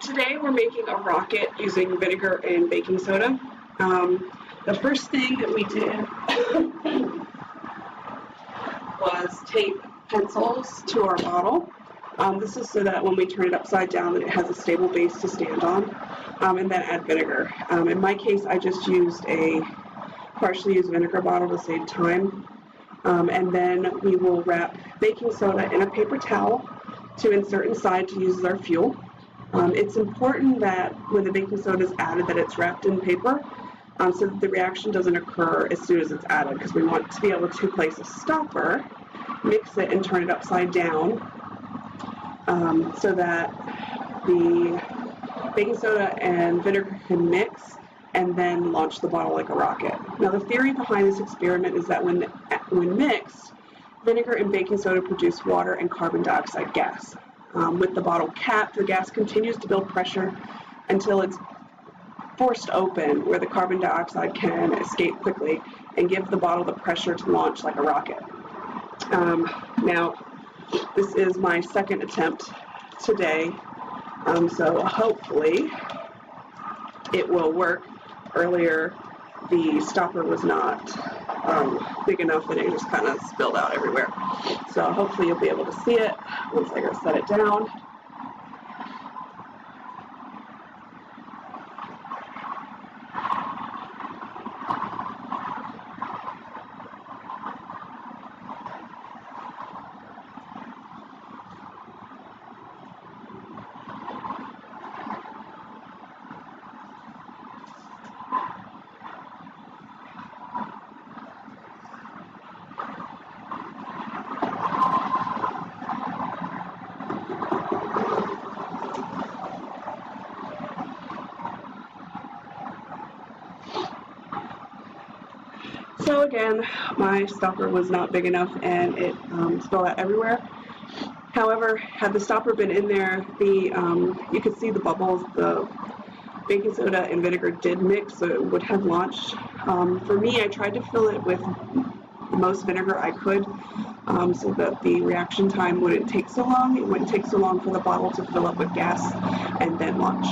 Today we're making a rocket using vinegar and baking soda. The first thing that we did was tape pencils to our bottle. This is so that when we turn it upside down that it has a stable base to stand on, and then add vinegar. In my case, I just used a partially used vinegar bottle to save time. And then we will wrap baking soda in a paper towel to insert inside to use as our fuel. It's important that when the baking soda is added that it's wrapped in paper so that the reaction doesn't occur as soon as it's added, because we want to be able to place a stopper, mix it, and turn it upside down so that the baking soda and vinegar can mix and then launch the bottle like a rocket. Now, the theory behind this experiment is that when mixed, vinegar and baking soda produce water and carbon dioxide gas. With the bottle capped, the gas continues to build pressure until it's forced open, where the carbon dioxide can escape quickly and give the bottle the pressure to launch like a rocket. Now, this is my second attempt today, so hopefully it will work. Earlier, the stopper was not big enough and it just kind of spilled out everywhere. So hopefully you'll be able to see it once I go set it down. So again, my stopper was not big enough and it spilled out everywhere. However, had the stopper been in there, you could see the bubbles. The baking soda and vinegar did mix, so it would have launched. For me, I tried to fill it with the most vinegar I could so that the reaction time wouldn't take so long. It wouldn't take so long for the bottle to fill up with gas and then launch.